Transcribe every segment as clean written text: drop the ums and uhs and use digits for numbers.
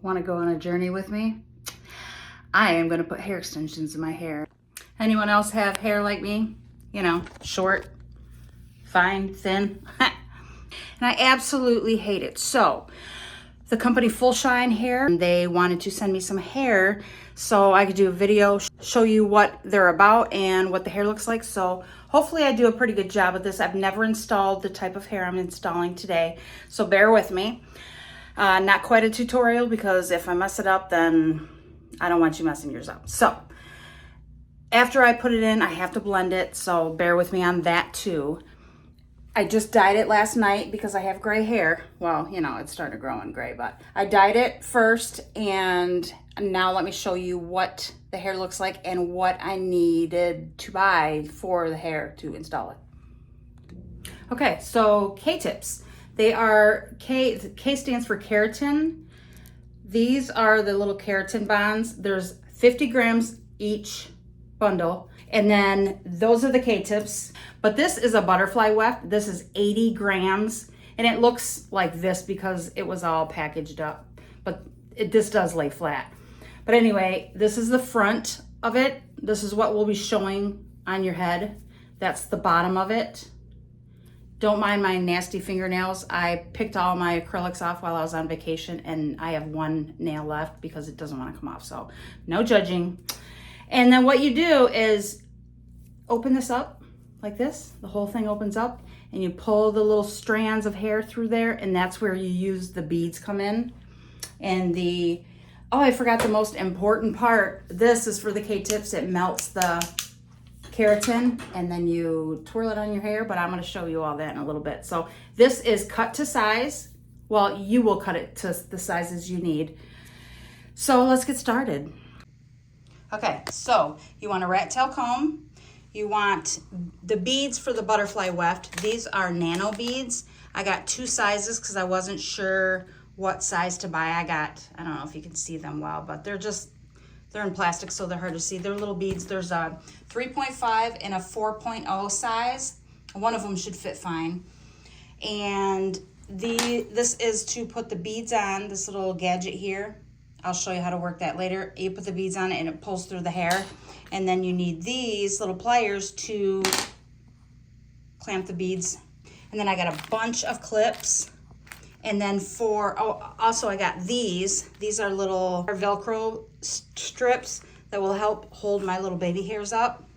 Want to go on a journey with me? I am going to put hair extensions in my hair. Anyone else have hair like me? You know, short, fine, thin. And I absolutely hate it. So the company Full Shine Hair, they wanted to send me some hair so I could do a video, show you what they're about and what the hair looks like. So hopefully I do a pretty good job of this. I've never installed the type of hair I'm installing today, so bear with me. Not quite a tutorial, because if I mess it up, then I don't want you messing yours up. So after I put it in, I have to blend it, so bear with me on that too. I just dyed it last night because I have gray hair. Well, you know, it's starting to grow in gray, but I dyed it first, and now let me show you what the hair looks like and what I needed to buy for the hair to install it. Okay, so Ktips. They are, K stands for keratin. These are the little keratin bonds. There's 50 grams each bundle. And then those are the Ktips. But this is a butterfly weft. This is 80 grams. And it looks like this because it was all packaged up. But this does lay flat. But anyway, this is the front of it. This is what we'll be showing on your head. That's the bottom of it. Don't mind my nasty fingernails. I picked all my acrylics off while I was on vacation, and I have one nail left because it doesn't want to come off, so no judging. And then what you do is open this up like this. The whole thing opens up, and you pull the little strands of hair through there, and that's where you use the beads come in. And oh, I forgot the most important part. This is for the Ktips. It melts the keratin, and then you twirl it on your hair, but I'm going to show you all that in a little bit. So this is cut to size. Well, you will cut it to the sizes you need. So let's get started. Okay, so you want a rat tail comb. You want the beads for the butterfly weft. These are nano beads. I got 2 sizes because I wasn't sure what size to buy. I don't know if you can see them well, but they're in plastic, so they're hard to see. They're little beads. There's a 3.5 and a 4.0 size. One of them should fit fine. And this is to put the beads on, this little gadget here. I'll show you how to work that later. You put the beads on it and it pulls through the hair. And then you need these little pliers to clamp the beads. And then I got a bunch of clips. And then also I got these. These are little Velcro strips that will help hold my little baby hairs up.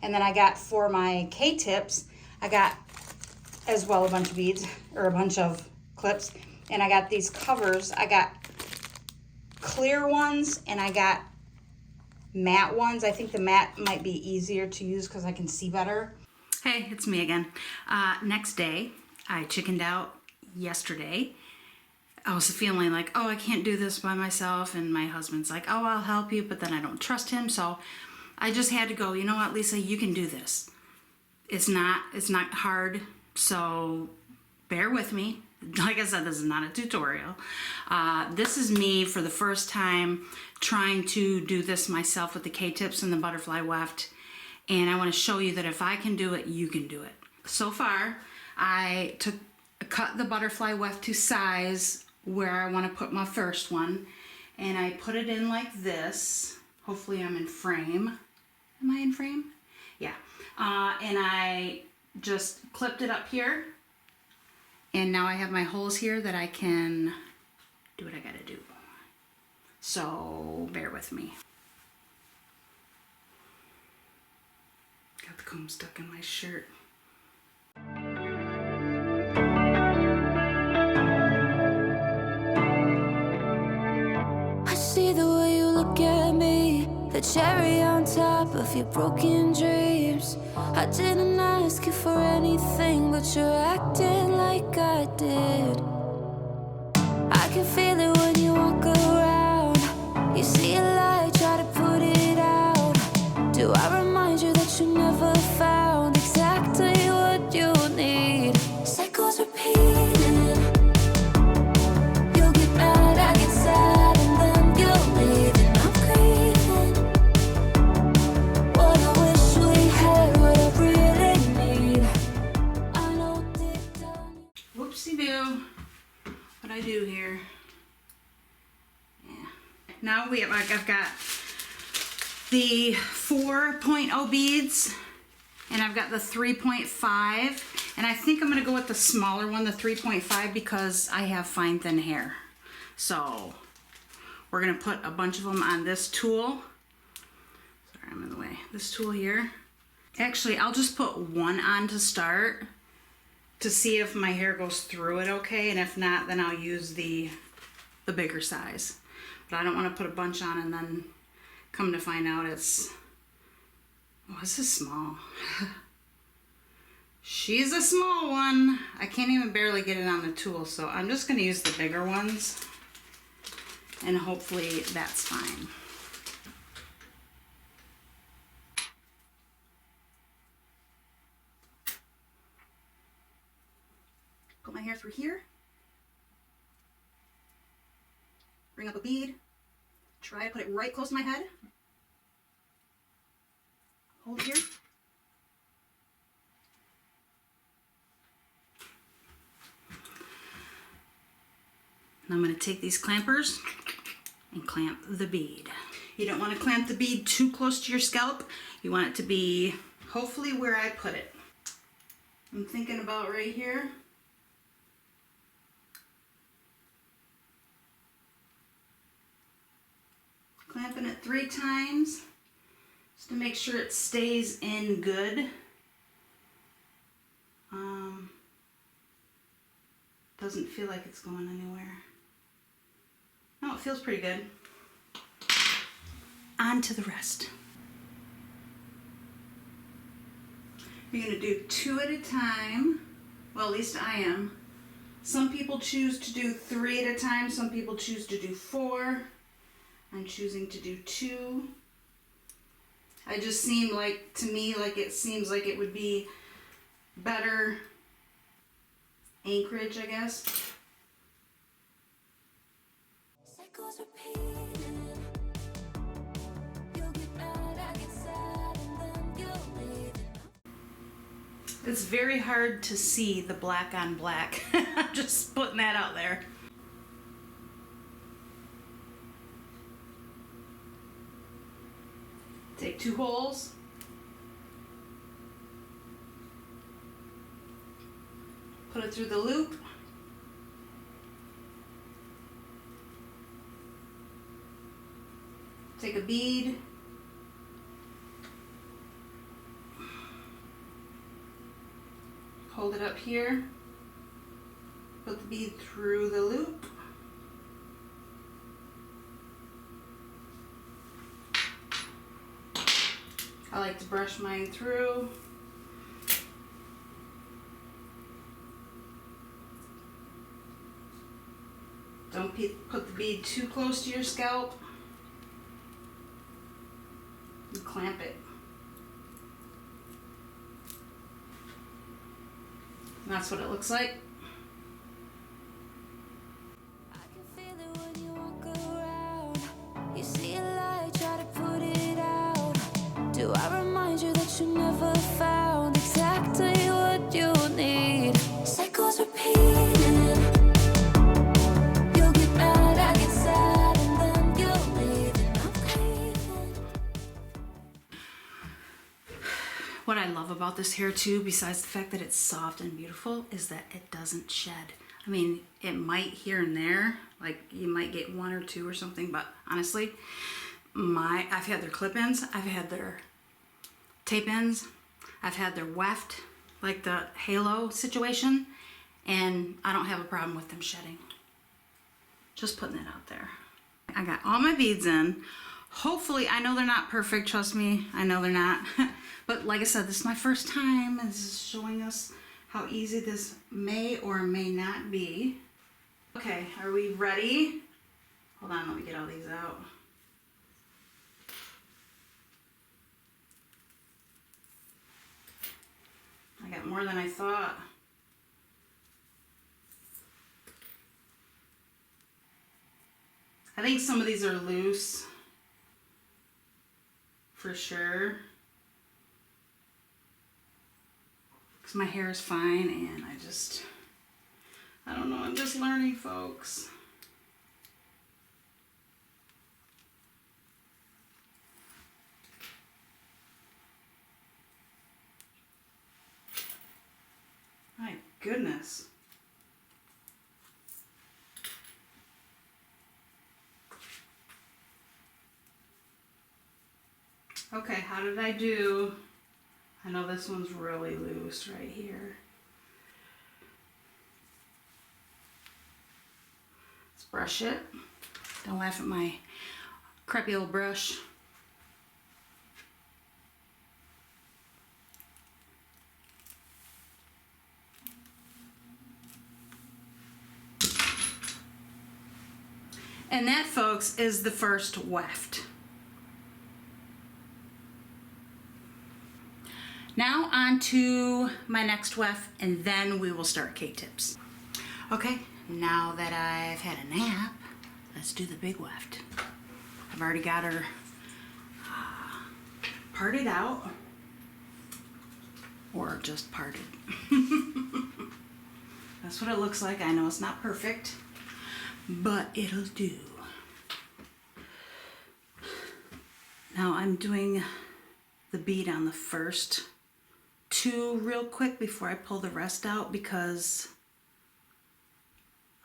And then I got, for my Ktips, I got as well a bunch of beads, or a bunch of clips. And I got these covers. I got clear ones and I got matte ones. I think the matte might be easier to use because I can see better. Hey, it's me again. Next day, I chickened out yesterday. I was feeling like, oh, I can't do this by myself, and my husband's like, oh, I'll help you, but then I don't trust him, so I just had to go, you know what, Lisa, you can do this. It's not hard, so bear with me. Like I said, this is not a tutorial. This is me for the first time trying to do this myself with the Ktips and the butterfly weft, and I want to show you that if I can do it, you can do it. So far, I cut the butterfly weft to size where I want to put my first one, and I put it in like this. Hopefully I'm in frame. Am I in frame? Yeah. And I just clipped it up here, and now I have my holes here that I can do what I gotta do. So bear with me. Got the comb stuck in my shirt. The cherry on top of your broken dreams. I didn't ask you for anything, but you're acting like I did. I can feel it when you walk around. You see a light, try to put it out. Do I remind you that you never found exactly what you need? Cycles repeating. You'll get mad, I get sad, and then you'll leave. Whoopsie-doo. What I do here? now I've got the 4.0 beads, and I've got the 3.5, and I think I'm gonna go with the smaller one, the 3.5, because I have fine thin hair. So we're gonna put a bunch of them on this tool. Sorry, I'm in the way. This tool here. Actually, I'll just put one on to start to see if my hair goes through it okay, and if not, then I'll use the bigger size. But I don't want to put a bunch on and then come to find out it's, oh, this is small. She's a small one. I can't even barely get it on the tool, so I'm just going to use the bigger ones, and hopefully that's fine. Put my hair through here. Bring up a bead. Try to put it right close to my head. Hold here. And I'm going to take these clampers and clamp the bead. You don't want to clamp the bead too close to your scalp. You want it to be hopefully where I put it. I'm thinking about right here. Clamping it 3 times just to make sure it stays in good. Doesn't feel like it's going anywhere. No, it feels pretty good. On to the rest. You're gonna do 2 at a time. Well, at least I am. Some people choose to do 3 at a time. Some people choose to do 4. I'm choosing to do 2. I just seem like, to me, like it seems like it would be better anchorage, I guess. Cycles repeating. You'll get mad, I get sad, and then you'll leave. It's very hard to see the black on black. I'm just putting that out there. Take 2 holes. Put it through the loop. Take a bead. Hold it up here. Put the bead through the loop. I like to brush mine through. Don't put the bead too close to your scalp. And clamp it. And that's what it looks like. I can feel it when you walk around. You see a light, try to put it out. Do I remind you that you never found exactly what you need? Cycles repeating. You'll get mad, I get sad, and then you'll leave, and I'm leaving. What I love about this hair too, besides the fact that it's soft and beautiful, is that it doesn't shed. I mean, it might here and there, like you might get 1 or 2 or something, but honestly, I've had their clip-ins, I've had their tape-ins, I've had their weft, like the halo situation, and I don't have a problem with them shedding. Just putting it out there. I got all my beads in. Hopefully, I know they're not perfect, trust me, I know they're not. But like I said, this is my first time, and this is showing us how easy this may or may not be. Okay, are we ready? Hold on, let me get all these out. I got more than I thought. I think some of these are loose, for sure. Because my hair is fine and I don't know, I'm just learning, folks. goodness. Okay, how did I do? I know this one's really loose right here. Let's brush it. Don't laugh at my crappy old brush. And that, folks, is the first weft. Now on to my next weft, and then we will start Ktips. Okay, now that I've had a nap, let's do the big weft. I've already got her parted out, or just parted. That's what it looks like. I know it's not perfect, but it'll do. Now I'm doing the bead on the first two real quick before I pull the rest out, because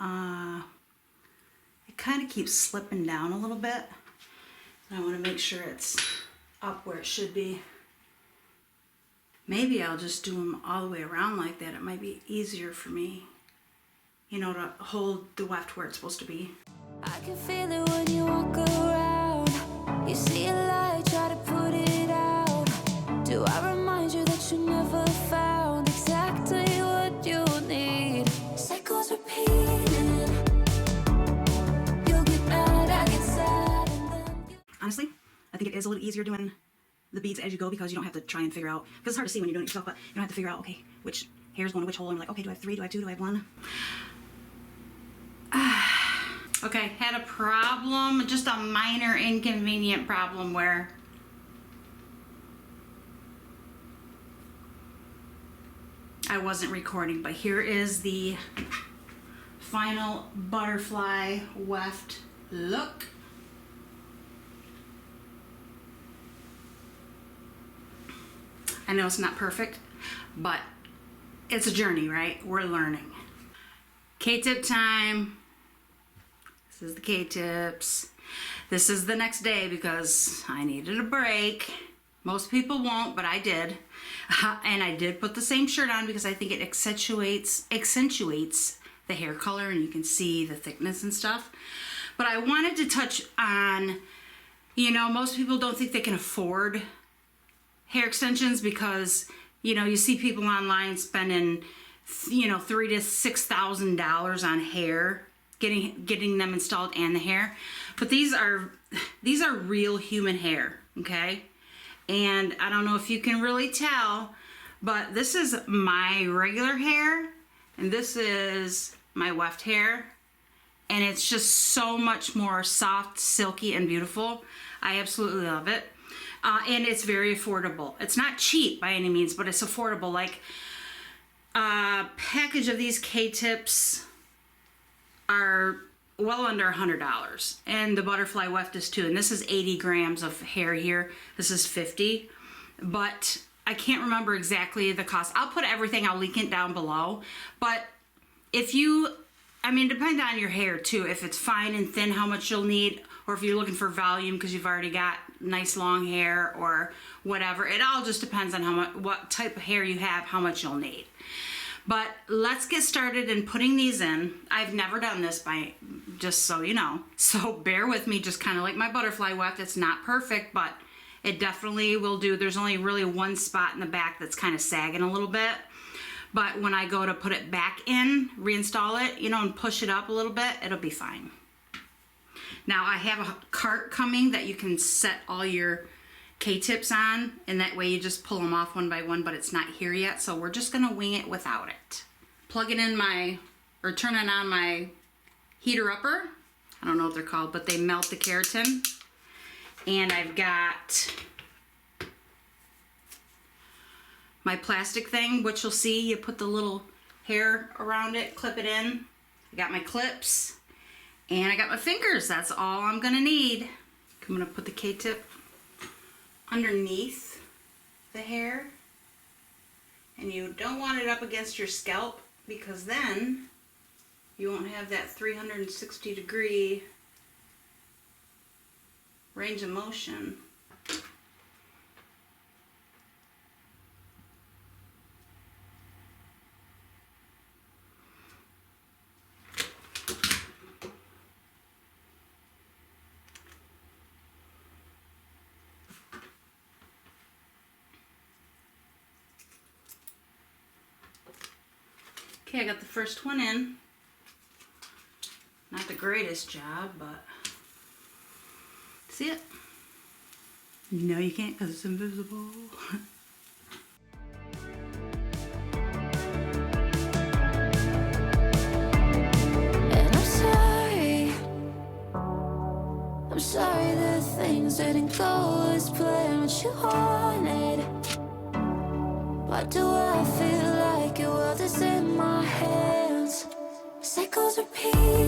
it kind of keeps slipping down a little bit. And I want to make sure it's up where it should be. Maybe I'll just do them all the way around like that. It might be easier for me, you know, to hold the weft where it's supposed to be. I can feel it when you walk around. You see a light, try to put it out. Do I remind you that you never found exactly what you need? Cycles repeating. You'll get mad, I get sad, and then Honestly, I think it is a little easier doing the beads as you go, because you don't have to try and figure out, because it's hard to see when you're doing it yourself, but you don't have to figure out, okay, which hair's going to which hole, and I'm like, okay, do I have 3, do I have 2, do I have 1? Okay, had a problem, just a minor inconvenient problem where I wasn't recording, but here is the final butterfly weft look. I know it's not perfect, but it's a journey, right? We're learning. K-tip time. This is the K-tips. This is the next day because I needed a break. Most people won't, but I did. And I did put the same shirt on because I think it accentuates the hair color, and you can see the thickness and stuff. But I wanted to touch on, you know, most people don't think they can afford hair extensions because, you know, you see people online spending, you know, $3,000 to $6,000 on hair, getting them installed and the hair. But these are real human hair, okay? And I don't know if you can really tell, but this is my regular hair, and this is my weft hair, and it's just so much more soft, silky, and beautiful. I absolutely love it. And it's very affordable. It's not cheap by any means, but it's affordable. Like a package of these K-tips are well under $100, and the butterfly weft is too. And this is 80 grams of hair here. This is 50, but I can't remember exactly the cost. I'll put everything, I'll link it down below. But if you, I mean, depend on your hair too. If it's fine and thin, how much you'll need, or if you're looking for volume because you've already got nice long hair or whatever. It all just depends on how much, what type of hair you have, how much you'll need. But let's get started in putting these in. I've never done this, by just so you know. So bear with me, just kind of like my butterfly weft. It's not perfect, but it definitely will do. There's only really one spot in the back that's kind of sagging a little bit. But when I go to put it back in, reinstall it, you know, and push it up a little bit, it'll be fine. Now I have a cart coming that you can set all your K-tips on, and that way you just pull them off one by one, but it's not here yet, so we're just gonna wing it without it. Plugging in my, or turning on my heater upper. I don't know what they're called, but they melt the keratin. And I've got my plastic thing, which you'll see, you put the little hair around it, clip it in. I got my clips, and I got my fingers. That's all I'm gonna need. I'm gonna put the K-tip underneath the hair, and you don't want it up against your scalp because then you won't have that 360-degree range of motion. Okay, I got the first one in. Not the greatest job, but see it? No, you can't because it's invisible. And I'm sorry that things didn't go as planned, what you wanted. Why do I feel like your world is in my hands? Cycles repeat.